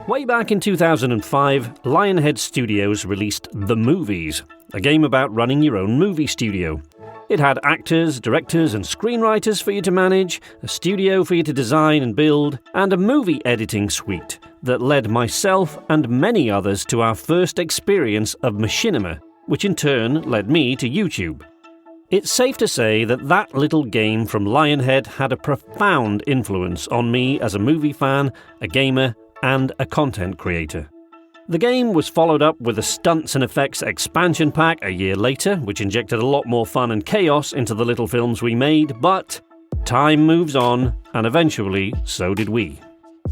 Way back in 2005, Lionhead Studios released The Movies, a game about running your own movie studio. It had actors, directors and screenwriters for you to manage, a studio for you to design and build, and a movie editing suite that led myself and many others to our first experience of machinima, which in turn led me to YouTube. It's safe to say that that little game from Lionhead had a profound influence on me as a movie fan, a gamer, and a content creator. The game was followed up with a Stunts and Effects expansion pack a year later, which injected a lot more fun and chaos into the little films we made, but time moves on, and eventually so did we.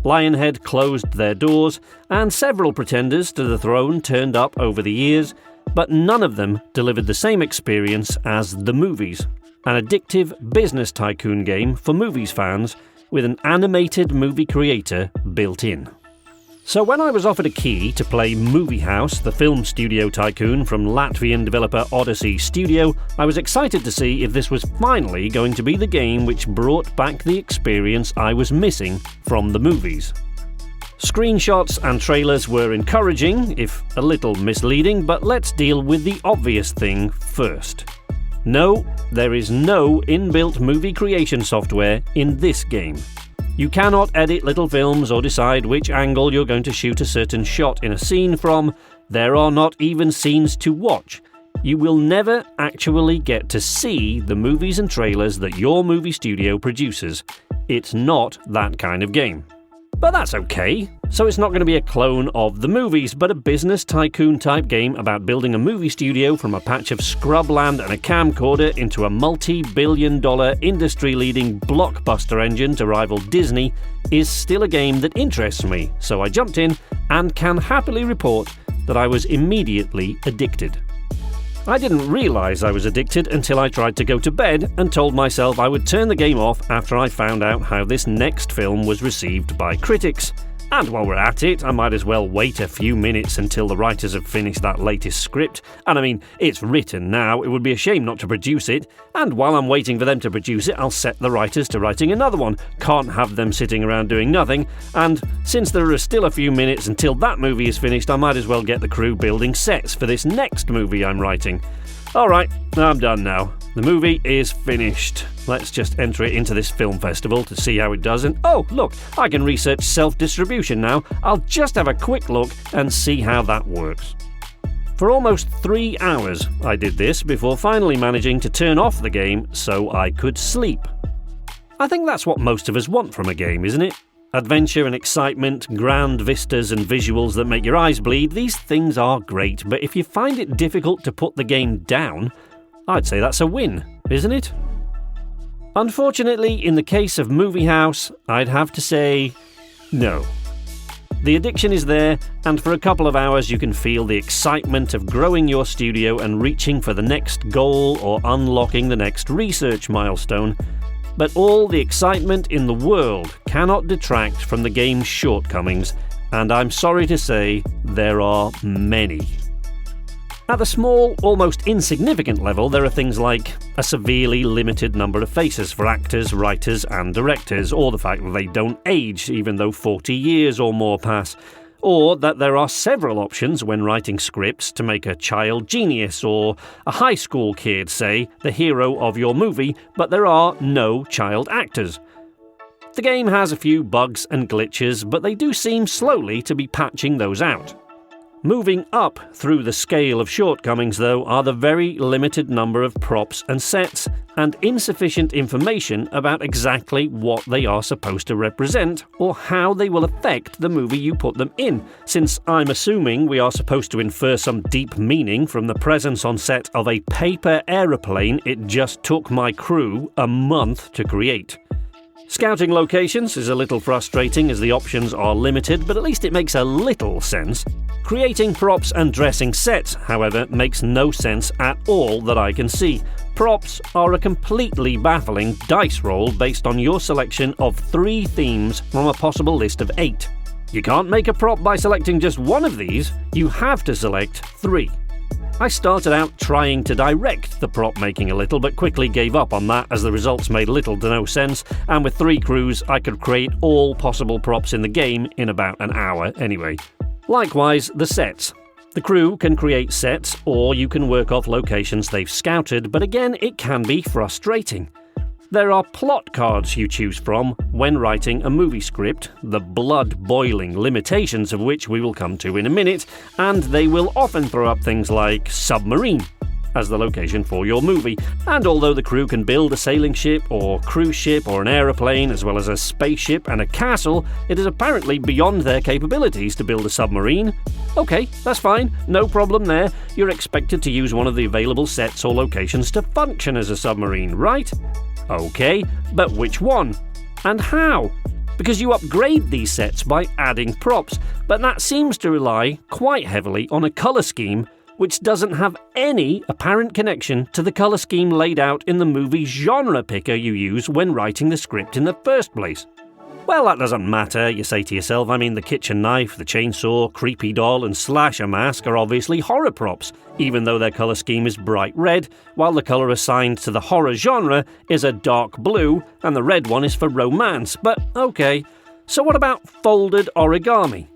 Lionhead closed their doors, and several pretenders to the throne turned up over the years, but none of them delivered the same experience as The Movies, an addictive business tycoon game for movies fans with an animated movie creator built in. So when I was offered a key to play Moviehouse, the Film Studio Tycoon from Latvian developer Odyssey Studio, I was excited to see if this was finally going to be the game which brought back the experience I was missing from the movies. Screenshots and trailers were encouraging, if a little misleading, but let's deal with the obvious thing first. No, there is no inbuilt movie creation software in this game. You cannot edit little films or decide which angle you're going to shoot a certain shot in a scene from. There are not even scenes to watch. You will never actually get to see the movies and trailers that your movie studio produces. It's not that kind of game. But that's okay. So it's not going to be a clone of The Movies, but a business tycoon type game about building a movie studio from a patch of scrubland and a camcorder into a multi-billion-dollar industry-leading blockbuster engine to rival Disney is still a game that interests me, so I jumped in and can happily report that I was immediately addicted. I didn't realise I was addicted until I tried to go to bed and told myself I would turn the game off after I found out how this next film was received by critics. And while we're at it, I might as well wait a few minutes until the writers have finished that latest script. And I mean, it's written now, it would be a shame not to produce it. And while I'm waiting for them to produce it, I'll set the writers to writing another one. Can't have them sitting around doing nothing. And since there are still a few minutes until that movie is finished, I might as well get the crew building sets for this next movie I'm writing. Alright, I'm done now. The movie is finished. Let's just enter it into this film festival to see how it does, and oh, look, I can research self-distribution now. I'll just have a quick look and see how that works. For almost 3 hours I did this before finally managing to turn off the game so I could sleep. I think that's what most of us want from a game, isn't it? Adventure and excitement, grand vistas and visuals that make your eyes bleed, these things are great, but if you find it difficult to put the game down, I'd say that's a win, isn't it? Unfortunately, in the case of Moviehouse, I'd have to say no. The addiction is there, and for a couple of hours you can feel the excitement of growing your studio and reaching for the next goal or unlocking the next research milestone. But all the excitement in the world cannot detract from the game's shortcomings, and I'm sorry to say there are many. At the small, almost insignificant level, there are things like a severely limited number of faces for actors, writers and directors, or the fact that they don't age even though 40 years or more pass, or that there are several options when writing scripts to make a child genius or a high school kid, say, the hero of your movie, but there are no child actors. The game has a few bugs and glitches, but they do seem slowly to be patching those out. Moving up through the scale of shortcomings, though, are the very limited number of props and sets, and insufficient information about exactly what they are supposed to represent or how they will affect the movie you put them in, since I'm assuming we are supposed to infer some deep meaning from the presence on set of a paper aeroplane it just took my crew a month to create. Scouting locations is a little frustrating as the options are limited, but at least it makes a little sense. Creating props and dressing sets, however, makes no sense at all that I can see. Props are a completely baffling dice roll based on your selection of 3 themes from a possible list of 8. You can't make a prop by selecting just one of these, you have to select 3. I started out trying to direct the prop making a little, but quickly gave up on that as the results made little to no sense, and with 3 crews I could create all possible props in the game in about an hour anyway. Likewise, the sets. The crew can create sets, or you can work off locations they've scouted, but again, it can be frustrating. There are plot cards you choose from when writing a movie script, the blood-boiling limitations of which we will come to in a minute, and they will often throw up things like submarine as the location for your movie. And although the crew can build a sailing ship or cruise ship or an aeroplane as well as a spaceship and a castle, it is apparently beyond their capabilities to build a submarine. Okay, that's fine, no problem there. You're expected to use one of the available sets or locations to function as a submarine, right? Okay, but which one? And how? Because you upgrade these sets by adding props, but that seems to rely quite heavily on a colour scheme which doesn't have any apparent connection to the colour scheme laid out in the movie genre picker you use when writing the script in the first place. Well, that doesn't matter, you say to yourself. I mean, the kitchen knife, the chainsaw, creepy doll and slasher mask are obviously horror props, even though their colour scheme is bright red, while the colour assigned to the horror genre is a dark blue, and the red one is for romance. But okay, so what about folded origami?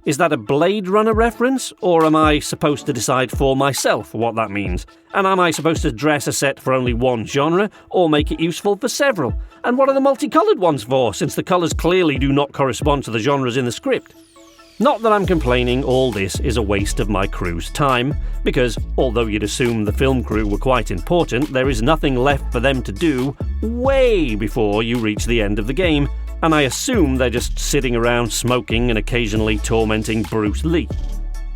Is that a Blade Runner reference, or am I supposed to decide for myself what that means? And am I supposed to dress a set for only one genre, or make it useful for several? And what are the multicoloured ones for, since the colours clearly do not correspond to the genres in the script? Not that I'm complaining, all this is a waste of my crew's time, because although you'd assume the film crew were quite important, there is nothing left for them to do way before you reach the end of the game, and I assume they're just sitting around smoking and occasionally tormenting Bruce Lee.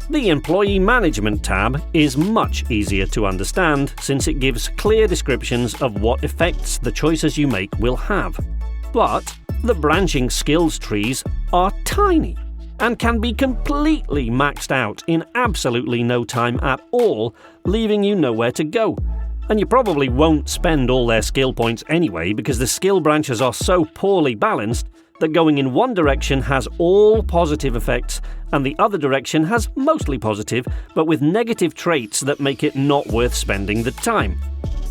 The Employee Management tab is much easier to understand since it gives clear descriptions of what effects the choices you make will have. But the branching skills trees are tiny and can be completely maxed out in absolutely no time at all, leaving you nowhere to go. And you probably won't spend all their skill points anyway, because the skill branches are so poorly balanced that going in one direction has all positive effects and the other direction has mostly positive, but with negative traits that make it not worth spending the time.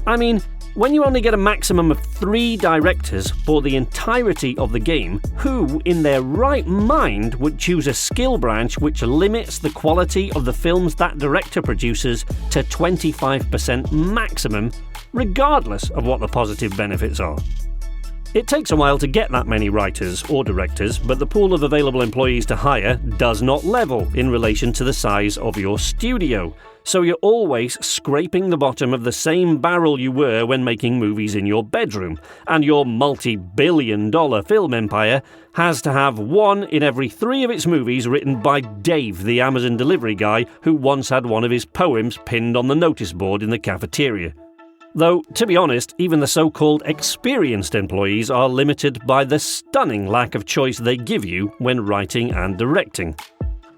I mean, when you only get a maximum of 3 directors for the entirety of the game, who in their right mind would choose a skill branch which limits the quality of the films that director produces to 25% maximum, regardless of what the positive benefits are? It takes a while to get that many writers or directors, but the pool of available employees to hire does not level in relation to the size of your studio. So you're always scraping the bottom of the same barrel you were when making movies in your bedroom, and your multi-billion-dollar film empire has to have 1 in every 3 of its movies written by Dave, the Amazon delivery guy who once had one of his poems pinned on the notice board in the cafeteria. Though, to be honest, even the so-called experienced employees are limited by the stunning lack of choice they give you when writing and directing.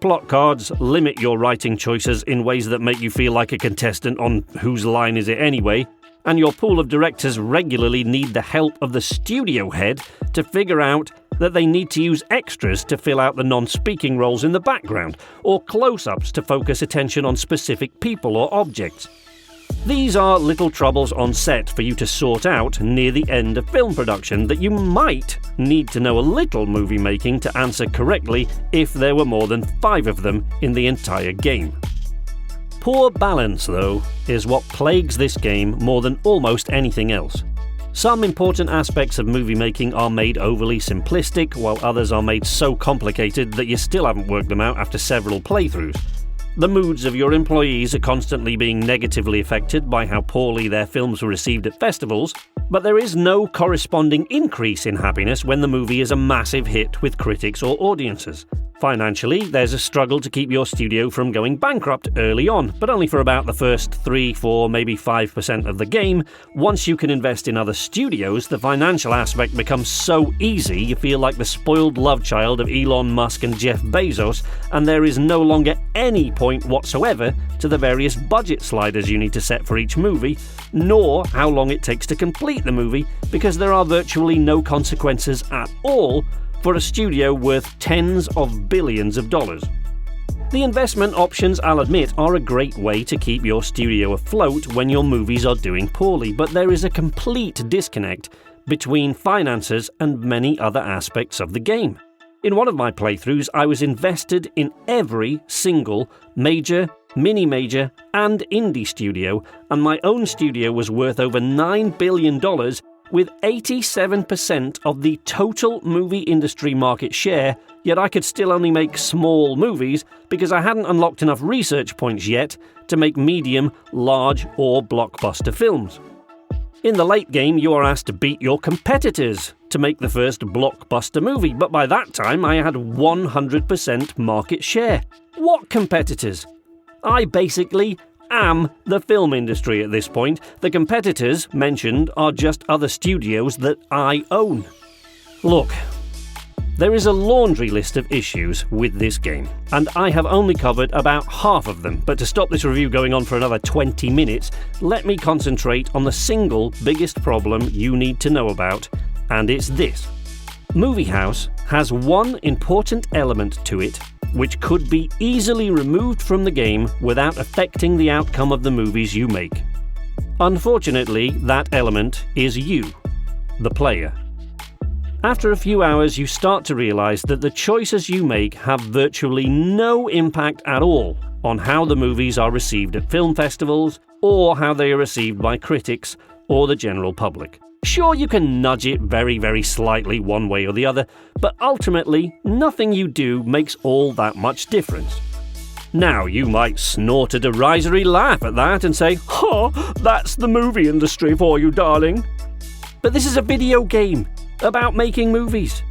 Plot cards limit your writing choices in ways that make you feel like a contestant on Whose Line Is It Anyway, and your pool of directors regularly need the help of the studio head to figure out that they need to use extras to fill out the non-speaking roles in the background, or close-ups to focus attention on specific people or objects. These are little troubles on set for you to sort out near the end of film production that you might need to know a little movie making to answer correctly if there were more than 5 of them in the entire game. Poor balance, though, is what plagues this game more than almost anything else. Some important aspects of movie making are made overly simplistic, while others are made so complicated that you still haven't worked them out after several playthroughs. The moods of your employees are constantly being negatively affected by how poorly their films were received at festivals, but there is no corresponding increase in happiness when the movie is a massive hit with critics or audiences. Financially, there's a struggle to keep your studio from going bankrupt early on, but only for about the first 3, 4, maybe 5% of the game. Once you can invest in other studios, the financial aspect becomes so easy you feel like the spoiled love child of Elon Musk and Jeff Bezos, and there is no longer any point whatsoever to the various budget sliders you need to set for each movie, nor how long it takes to complete the movie, because there are virtually no consequences at all for a studio worth tens of billions of dollars. The investment options, I'll admit, are a great way to keep your studio afloat when your movies are doing poorly, but there is a complete disconnect between finances and many other aspects of the game. In one of my playthroughs, I was invested in every single major, mini-major, and indie studio, and my own studio was worth over $9 billion, with 87% of the total movie industry market share, yet I could still only make small movies because I hadn't unlocked enough research points yet to make medium, large, or blockbuster films. In the late game, you are asked to beat your competitors to make the first blockbuster movie, but by that time I had 100% market share. What competitors? I basically am the film industry at this point. The competitors mentioned are just other studios that I own. Look, there is a laundry list of issues with this game, and I have only covered about half of them, but to stop this review going on for another 20 minutes, let me concentrate on the single biggest problem you need to know about, and it's this. Moviehouse has one important element to it which could be easily removed from the game without affecting the outcome of the movies you make. Unfortunately, that element is you, the player. After a few hours, you start to realize that the choices you make have virtually no impact at all on how the movies are received at film festivals or how they are received by critics or the general public. Sure, you can nudge it very, very slightly one way or the other, but ultimately, nothing you do makes all that much difference. Now, you might snort a derisory laugh at that and say, "Oh, that's the movie industry for you, darling." But this is a video game about making movies.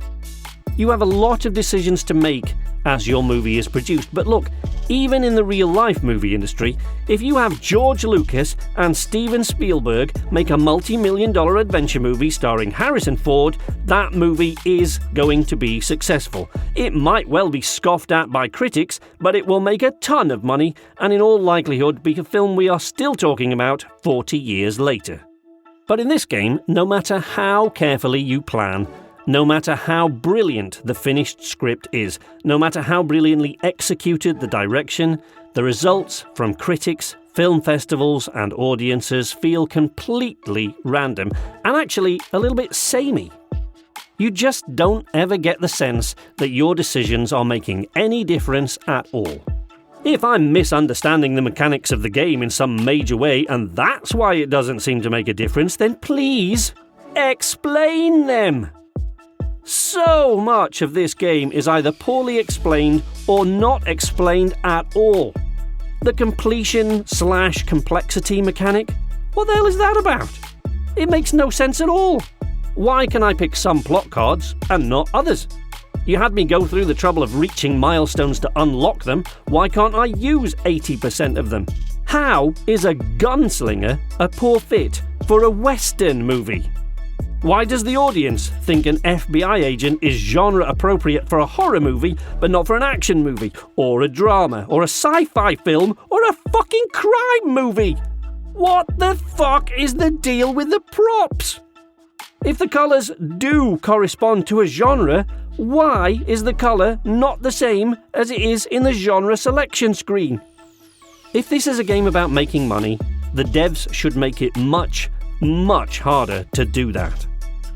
You have a lot of decisions to make as your movie is produced, but look, even in the real-life movie industry, if you have George Lucas and Steven Spielberg make a multi-million-dollar adventure movie starring Harrison Ford, that movie is going to be successful. It might well be scoffed at by critics, but it will make a ton of money, and in all likelihood be a film we are still talking about 40 years later. But in this game, no matter how carefully you plan, no matter how brilliant the finished script is, no matter how brilliantly executed the direction, the results from critics, film festivals and audiences feel completely random and actually a little bit samey. You just don't ever get the sense that your decisions are making any difference at all. If I'm misunderstanding the mechanics of the game in some major way and that's why it doesn't seem to make a difference, then please explain them. So much of this game is either poorly explained or not explained at all. The completion/complexity mechanic? What the hell is that about? It makes no sense at all. Why can I pick some plot cards and not others? You had me go through the trouble of reaching milestones to unlock them. Why can't I use 80% of them? How is a gunslinger a poor fit for a Western movie? Why does the audience think an FBI agent is genre appropriate for a horror movie, but not for an action movie, or a drama, or a sci-fi film, or a fucking crime movie? What the fuck is the deal with the props? If the colours do correspond to a genre, why is the colour not the same as it is in the genre selection screen? If this is a game about making money, the devs should make it much, much harder to do that.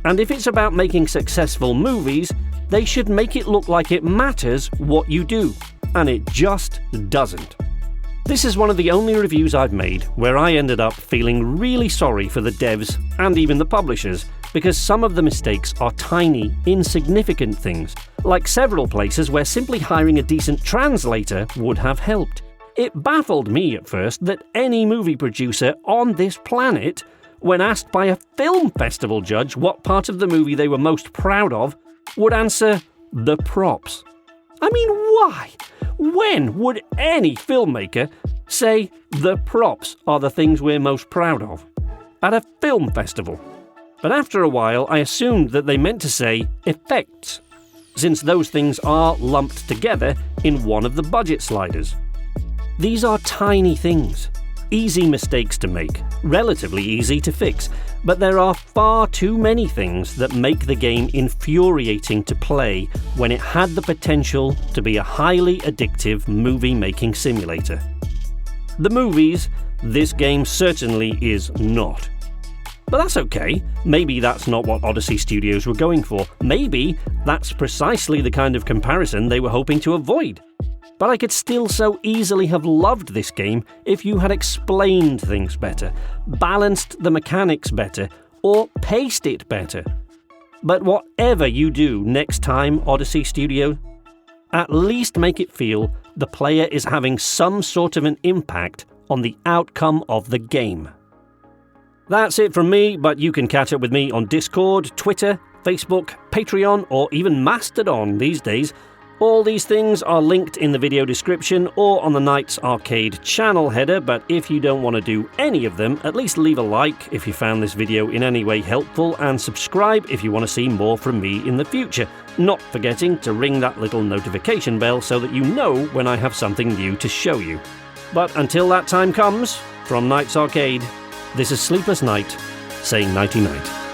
And if it's about making successful movies, they should make it look like it matters what you do, and it just doesn't. This is one of the only reviews I've made where I ended up feeling really sorry for the devs and even the publishers, because some of the mistakes are tiny, insignificant things, like several places where simply hiring a decent translator would have helped. It baffled me at first that any movie producer on this planet, when asked by a film festival judge what part of the movie they were most proud of, would answer, the props. I mean, why? When would any filmmaker say the props are the things we're most proud of? At a film festival. But after a while, I assumed that they meant to say effects, since those things are lumped together in one of the budget sliders. These are tiny things, easy mistakes to make, relatively easy to fix, but there are far too many things that make the game infuriating to play when it had the potential to be a highly addictive movie-making simulator. The movies, this game certainly is not. But that's okay. Maybe that's not what Odyssey Studios were going for. Maybe that's precisely the kind of comparison they were hoping to avoid. But I could still so easily have loved this game if you had explained things better, balanced the mechanics better, or paced it better. But whatever you do next time, Odyssey Studio, at least make it feel the player is having some sort of an impact on the outcome of the game. That's it from me, but you can catch up with me on Discord, Twitter, Facebook, Patreon, or even Mastodon these days. All these things are linked in the video description or on the Knights Arcade channel header, but if you don't want to do any of them, at least leave a like if you found this video in any way helpful, and subscribe if you want to see more from me in the future, not forgetting to ring that little notification bell so that you know when I have something new to show you. But until that time comes, from Knights Arcade, this is Sleepless Night, saying nighty-night.